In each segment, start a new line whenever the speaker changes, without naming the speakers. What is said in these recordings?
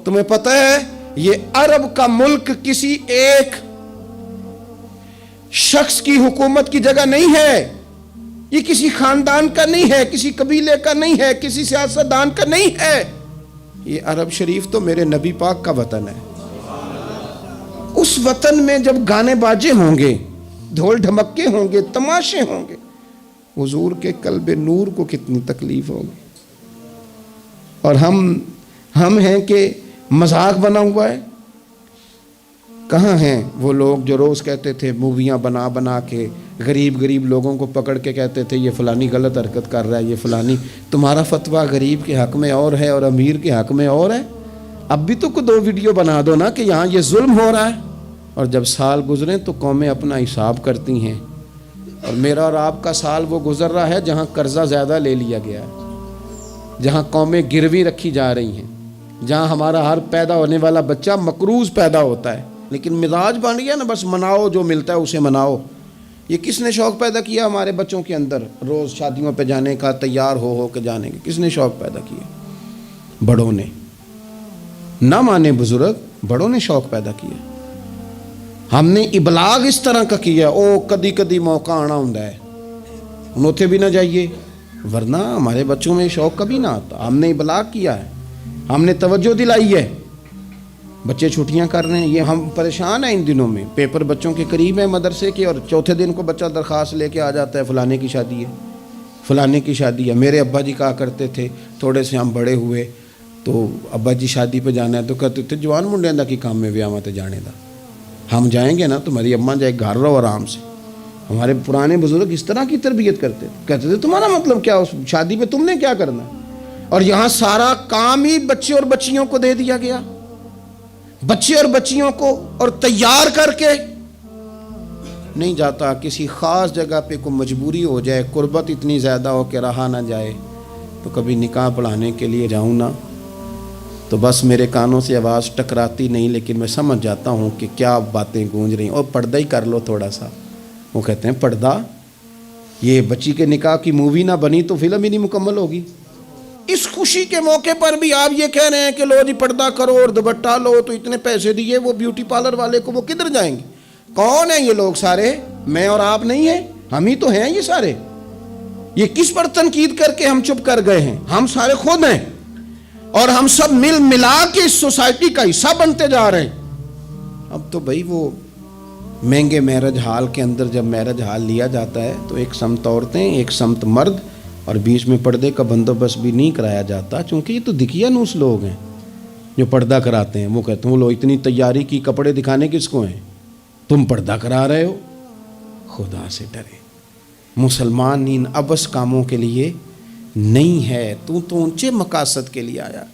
تمہیں پتہ ہے یہ عرب کا ملک کسی ایک شخص کی حکومت کی جگہ نہیں ہے، یہ کسی خاندان کا نہیں ہے، کسی قبیلے کا نہیں ہے، کسی سیاستدان کا نہیں ہے، یہ عرب شریف تو میرے نبی پاک کا وطن ہے۔ اس وطن میں جب گانے باجے ہوں گے، ڈھول ڈھمکے ہوں گے، تماشے ہوں گے، حضور کے قلب نور کو کتنی تکلیف ہوگی۔ اور ہم ہیں کہ مذاق بنا ہوا ہے۔ کہاں ہیں وہ لوگ جو روز کہتے تھے موویاں بنا کے غریب لوگوں کو پکڑ کے کہتے تھے یہ فلانی غلط حرکت کر رہا ہے، یہ فلانی، تمہارا فتویٰ غریب کے حق میں اور ہے اور امیر کے حق میں اور ہے۔ اب بھی تو 2 ویڈیو بنا دو نا کہ یہاں یہ ظلم ہو رہا ہے۔ اور جب سال گزریں تو قومیں اپنا حساب کرتی ہیں، اور میرا اور آپ کا سال وہ گزر رہا ہے جہاں قرضہ زیادہ لے لیا گیا ہے، جہاں قومیں گروی رکھی جا رہی ہیں، جہاں ہمارا ہر پیدا ہونے والا بچہ مقروض پیدا ہوتا ہے، لیکن مزاج بن گیا نا بس مناؤ، جو ملتا ہے اسے مناؤ۔ یہ کس نے شوق پیدا کیا ہمارے بچوں کے اندر روز شادیوں پہ جانے کا، تیار ہو کے جانے کا؟ کس نے شوق پیدا کیا؟ بڑوں نے۔ نہ مانے بزرگ، بڑوں نے شوق پیدا کیا۔ ہم نے ابلاغ اس طرح کا کیا، کدی موقع آنا ہوتا ہے انوتھے بھی نہ جائیے، ورنہ ہمارے بچوں میں شوق کبھی نہ آتا۔ ہم نے ابلاغ کیا ہے، ہم نے توجہ دلائی ہے۔ بچے چھٹیاں کر رہے ہیں، یہ ہم پریشان ہیں ان دنوں میں، پیپر بچوں کے قریب ہیں مدرسے کے، اور چوتھے دن کو بچہ درخواست لے کے آ جاتا ہے فلانے کی شادی ہے، فلانے کی شادی ہے۔ میرے ابا جی کہا کرتے تھے، تھوڑے سے ہم بڑے ہوئے تو ابا جی شادی پہ جانا ہے تو کہتے تھے جوان منڈے دا کی کام میں ویاواں تے جانے دا، ہم جائیں گے نا تمہاری اماں جائے گھر رہو آرام سے۔ ہمارے پرانے بزرگ اس طرح کی تربیت کرتے تھے، کہتے تھے تمہارا مطلب کیا، اس شادی پہ تم نے کیا کرنا ہے؟ اور یہاں سارا کام ہی بچے اور بچیوں کو دے دیا گیا، بچے اور بچیوں کو، اور تیار کر کے نہیں جاتا۔ کسی خاص جگہ پہ کوئی مجبوری ہو جائے، قربت اتنی زیادہ ہو کہ رہا نہ جائے، تو کبھی نکاح پڑھانے کے لیے جاؤں نا تو بس میرے کانوں سے آواز ٹکراتی نہیں، لیکن میں سمجھ جاتا ہوں کہ کیا باتیں گونج رہی ہیں۔ اور پردہ ہی کر لو تھوڑا سا، وہ کہتے ہیں پردہ، یہ بچی کے نکاح کی مووی نہ بنی تو فلم ہی نہیں مکمل ہوگی۔ اس خوشی کے موقع پر بھی آپ یہ کہہ رہے ہیں کہ لو جی پردہ کرو اور دوپٹہ لو، تو اتنے پیسے دیے وہ بیوٹی پارلر والے کو، وہ کدھر جائیں گے؟ کون ہیں یہ لوگ سارے؟ میں اور آپ نہیں ہیں، ہم ہی تو ہیں یہ سارے۔ یہ کس پر تنقید کر کے ہم چپ کر گئے ہیں؟ ہم سارے خود ہیں، اور ہم سب مل ملا کے اس سوسائٹی کا حصہ بنتے جا رہے ہیں۔ اب تو بھائی وہ مہنگے میرج ہال کے اندر جب میرج ہال لیا جاتا ہے تو ایک سمت عورتیں، ایک سمت مرد، اور بیچ میں پردے کا بندوبست بھی نہیں کرایا جاتا، چونکہ یہ تو دکھیا نوس لوگ ہیں جو پردہ کراتے ہیں۔ وہ کہتے ہیں وہ لو اتنی تیاری کی، کپڑے دکھانے کس کو ہیں؟ تم پردہ کرا رہے ہو۔ خدا سے ڈرے، مسلمان ان ابس کاموں کے لیے نہیں ہے، تو اونچے مقاصد کے لیے آیا۔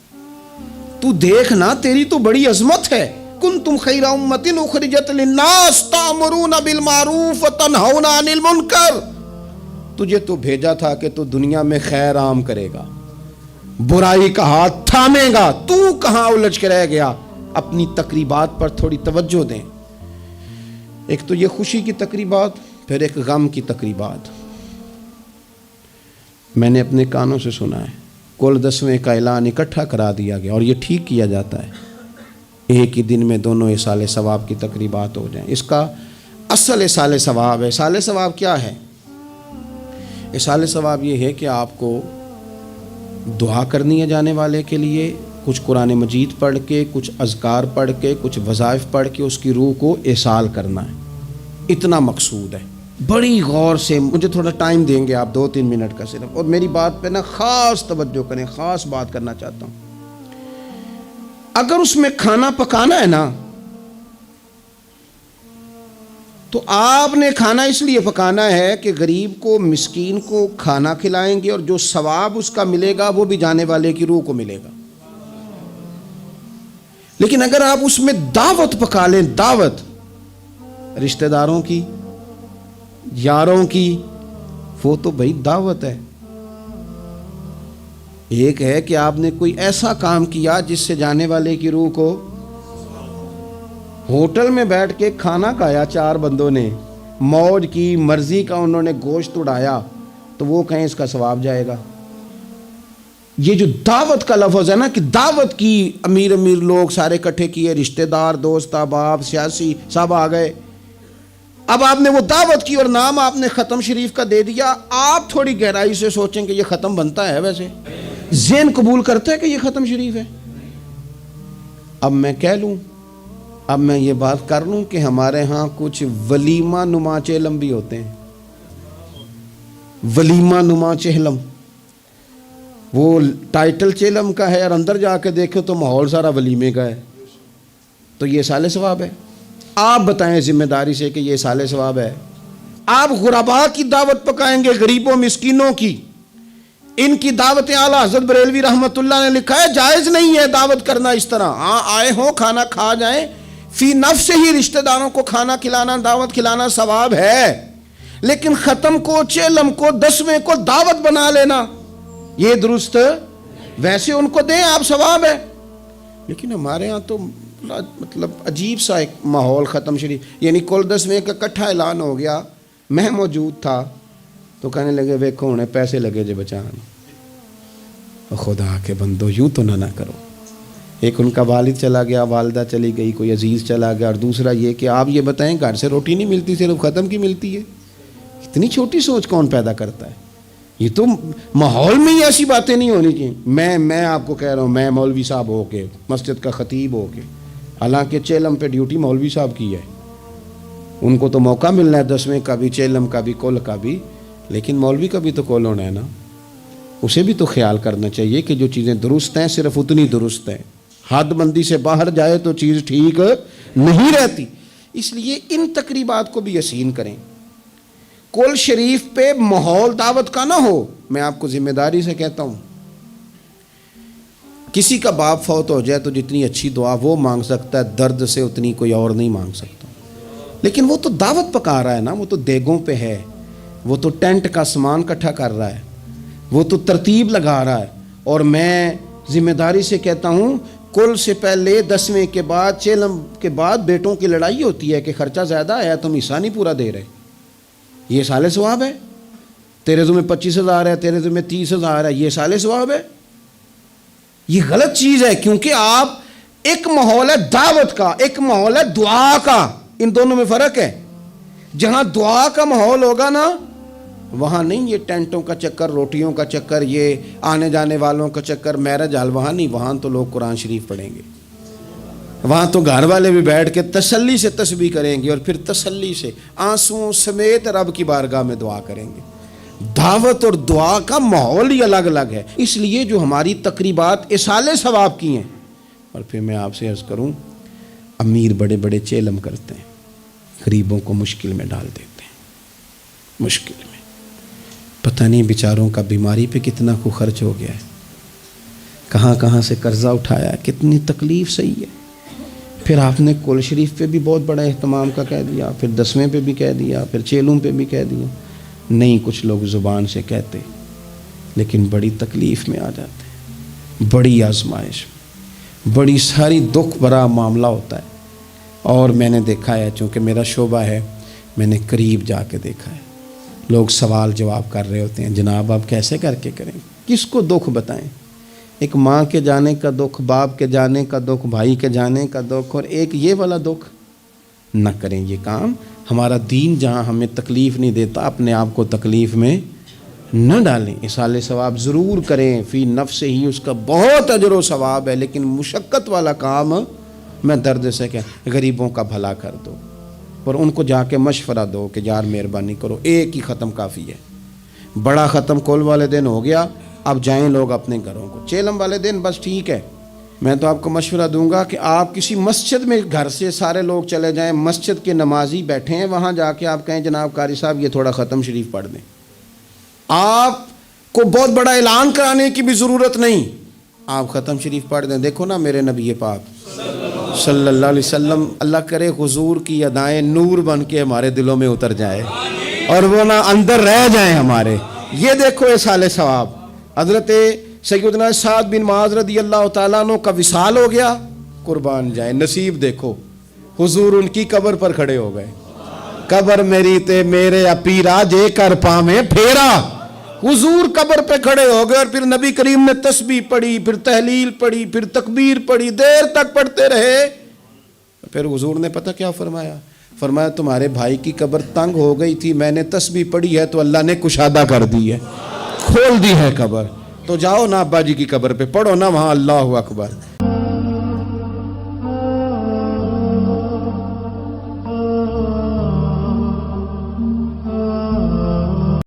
تو دیکھنا، تیری تو بڑی عظمت ہے۔ کنتم خیر امۃ اخرجت للناس تأمرون بالمعروف وتنہون عن المنکر۔ تجھے تو بھیجا تھا کہ تو دنیا میں خیر عام کرے گا، برائی کا ہاتھ تھامے گا۔ تو کہاں الجھ کے رہ گیا؟ اپنی تقریبات پر تھوڑی توجہ دیں۔ ایک تو یہ خوشی کی تقریبات، پھر ایک غم کی تقریبات۔ میں نے اپنے کانوں سے سنا ہے کل 10ویں کا اعلان اکٹھا کرا دیا گیا، اور یہ ٹھیک کیا جاتا ہے، ایک ہی دن میں دونوں اصال ثواب کی تقریبات ہو جائیں۔ اس کا اصل اصال ثواب ہے۔ اصال ثواب کیا ہے؟ اصال ثواب یہ ہے کہ آپ کو دعا کرنی ہے جانے والے کے لیے، کچھ قرآن مجید پڑھ کے، کچھ اذکار پڑھ کے، کچھ وظائف پڑھ کے اس کی روح کو اصال کرنا ہے، اتنا مقصود ہے۔ بڑی غور سے، مجھے تھوڑا ٹائم دیں گے آپ 2-3 منٹ کا صرف، اور میری بات پہ نا خاص توجہ کریں، خاص بات کرنا چاہتا ہوں۔ اگر اس میں کھانا پکانا ہے نا تو آپ نے کھانا اس لیے پکانا ہے کہ غریب کو، مسکین کو کھانا کھلائیں گے، اور جو ثواب اس کا ملے گا وہ بھی جانے والے کی روح کو ملے گا۔ لیکن اگر آپ اس میں دعوت پکا لیں، دعوت رشتہ داروں کی، یاروں کی، وہ تو بھائی دعوت ہے۔ ایک ہے کہ آپ نے کوئی ایسا کام کیا جس سے جانے والے کی روح کو، ہوٹل میں بیٹھ کے کھانا کھایا 4 بندوں نے، موج کی، مرضی کا انہوں نے گوشت اڑایا، تو وہ کہیں اس کا ثواب جائے گا؟ یہ جو دعوت کا لفظ ہے نا کہ دعوت کی، امیر لوگ سارے اکٹھے کیے، رشتہ دار، دوست احباب، سیاسی سب آ گئے، اب آپ نے وہ دعوت کی اور نام آپ نے ختم شریف کا دے دیا. آپ تھوڑی گہرائی سے سوچیں کہ یہ ختم بنتا ہے؟ ویسے ذہن قبول کرتا ہے کہ یہ ختم شریف ہے؟ اب میں کہہ لوں، اب میں یہ بات کر لوں کہ ہمارے ہاں کچھ ولیمہ نما چہلم بھی ہوتے ہیں. ولیمہ نما چہلم، وہ ٹائٹل چہلم کا ہے اور اندر جا کے دیکھو تو ماحول سارا ولیمے کا ہے. تو یہ سال ثواب ہے؟ آپ بتائیں ذمہ داری سے کہ یہ سال ثواب ہے؟ آپ غرباء کی دعوت پکائیں گے، غریبوں مسکینوں کی، ان کی دعوتیں اعلیٰ حضرت بریلوی رحمۃ اللہ نے لکھا ہے جائز نہیں ہے دعوت کرنا اس طرح. ہاں آئے ہوں کھانا کھا جائیں، فی نفس ہی رشتہ داروں کو کھانا کھلانا، دعوت کھلانا ثواب ہے، لیکن ختم کو، چہلم کو، 10ویں کو دعوت بنا لینا یہ درست. ویسے ان کو دیں آپ، ثواب ہے. لیکن ہمارے ہاں تو مطلب عجیب سا ایک ماحول ختم شریف، یعنی کل 10ویں کا اکٹھا اعلان ہو گیا، میں موجود تھا تو کہنے لگے ویکھو انہیں پیسے لگے جے بچان. خدا کے بندو یوں تو نہ کرو. ایک ان کا والد چلا گیا، والدہ چلی گئی، کوئی عزیز چلا گیا، اور دوسرا یہ کہ آپ یہ بتائیں گھر سے روٹی نہیں ملتی، صرف ختم کی ملتی ہے. اتنی چھوٹی سوچ کون پیدا کرتا ہے؟ یہ تو ماحول میں ہی ایسی باتیں نہیں ہونی چاہیے. میں آپ کو کہہ رہا ہوں، میں مولوی صاحب ہو کے، مسجد کا خطیب ہو کے، حالانکہ چہلم پہ ڈیوٹی مولوی صاحب کی ہے، ان کو تو موقع ملنا ہے 10ویں کا بھی، چہلم کا بھی، کل کا بھی، لیکن مولوی کا بھی تو کل ہونا ہے نا. اسے بھی تو خیال کرنا چاہیے کہ جو چیزیں درست ہیں صرف اتنی درست ہیں، حد بندی سے باہر جائے تو چیز ٹھیک نہیں رہتی. اس لیے ان تقریبات کو بھی یقین کریں. کل شریف پہ ماحول دعوت کا نہ ہو. میں آپ کو ذمہ داری سے کہتا ہوں، کسی کا باپ فوت ہو جائے تو جتنی اچھی دعا وہ مانگ سکتا ہے، درد سے اتنی کوئی اور نہیں مانگ سکتا. لیکن وہ تو دعوت پکا رہا ہے نا، وہ تو دیگوں پہ ہے، وہ تو ٹینٹ کا سامان اکٹھا کر رہا ہے، وہ تو ترتیب لگا رہا ہے. اور میں ذمہ داری سے کہتا ہوں، کل سے پہلے 10ویں کے بعد، چہلم کے بعد بیٹوں کی لڑائی ہوتی ہے کہ خرچہ زیادہ ہے، تم حصہ نہیں پورا دے رہے. یہ سال ثواب ہے؟ تیرے ذمہ 25,000 ہے، تیرے ذمہ 30,000 ہے، یہ سال ثواب ہے؟ یہ غلط چیز ہے. کیونکہ آپ، ایک ماحول ہے دعوت کا، ایک ماحول ہے دعا کا، ان دونوں میں فرق ہے. جہاں دعا کا ماحول ہوگا نا، وہاں نہیں یہ ٹینٹوں کا چکر، روٹیوں کا چکر، یہ آنے جانے والوں کا چکر، میرج حال، وہاں نہیں. وہاں تو لوگ قرآن شریف پڑھیں گے، وہاں تو گھر والے بھی بیٹھ کے تسلی سے تسبیح کریں گے، اور پھر تسلی سے آنسوؤں سمیت رب کی بارگاہ میں دعا کریں گے. دعوت اور دعا کا ماحول ہی الگ الگ ہے. اس لیے جو ہماری تقریبات اصال ثواب کی ہیں. اور پھر میں آپ سے عرض کروں، امیر بڑے بڑے چہلم کرتے ہیں، غریبوں کو مشکل میں ڈال دیتے ہیں. مشکل میں پتہ نہیں بیچاروں کا بیماری پہ کتنا کو خرچ ہو گیا ہے، کہاں کہاں سے قرضہ اٹھایا ہے، کتنی تکلیف صحیح ہے. پھر آپ نے کل شریف پہ بھی بہت بڑا اہتمام کا کہہ دیا، پھر 10ویں پہ بھی کہہ دیا، پھر چہلوں پہ بھی کہہ دیا. نہیں، کچھ لوگ زبان سے کہتے لیکن بڑی تکلیف میں آ جاتے، بڑی آزمائش، بڑی ساری دکھ بھرا معاملہ ہوتا ہے. اور میں نے دیکھا ہے، چونکہ میرا شعبہ ہے، میں نے قریب جا کے دیکھا ہے، لوگ سوال جواب کر رہے ہوتے ہیں، جناب آپ کیسے کر کے کریں، کس کو دکھ بتائیں. ایک ماں کے جانے کا دکھ، باپ کے جانے کا دکھ، بھائی کے جانے کا دکھ، اور ایک یہ والا دکھ. نہ کریں یہ کام. ہمارا دین جہاں ہمیں تکلیف نہیں دیتا، اپنے آپ کو تکلیف میں نہ ڈالیں. اصال ثواب ضرور کریں، فی نفس ہی اس کا بہت اجر و ثواب ہے، لیکن مشقت والا کام میں درد سے کہ غریبوں کا بھلا کر دو، اور ان کو جا کے مشورہ دو کہ یار مہربانی کرو، ایک ہی ختم کافی ہے. بڑا ختم کل والے دن ہو گیا، اب جائیں لوگ اپنے گھروں کو. چہلم والے دن بس ٹھیک ہے. میں تو آپ کو مشورہ دوں گا کہ آپ کسی مسجد میں، گھر سے سارے لوگ چلے جائیں، مسجد کے نمازی بیٹھے ہیں، وہاں جا کے آپ کہیں جناب قاری صاحب یہ تھوڑا ختم شریف پڑھ دیں. آپ کو بہت بڑا اعلان کرانے کی بھی ضرورت نہیں، آپ ختم شریف پڑھ دیں. دیکھو نا میرے نبی پاک صلی اللہ علیہ وسلم، اللہ کرے حضور کی ادائیں نور بن کے ہمارے دلوں میں اتر جائے اور وہ نہ اندر رہ جائیں ہمارے. یہ دیکھو اصال ثواب. حضرت سیدنا سعد بن معاذ رضی اللہ تعالیٰ عنہ کا وصال ہو گیا، قربان جائے. نصیب دیکھو، حضور ان کی قبر پر کھڑے ہو گئے. قبر میری تے میرے اپیرا جے کر پاویں پھیرا. حضور قبر پہ کھڑے ہو گئے اور پھر نبی کریم نے تسبیح پڑھی، پھر تحلیل پڑھی، پھر تکبیر پڑھی، دیر تک پڑھتے رہے. پھر حضور نے پتہ کیا فرمایا؟ فرمایا تمہارے بھائی کی قبر تنگ ہو گئی تھی، میں نے تسبیح پڑھی ہے تو اللہ نے کشادہ کر دی ہے، کھول دی ہے قبر. تو جاؤ نا ابا جی کی قبر پہ، پڑھو نا وہاں اللہ اکبر.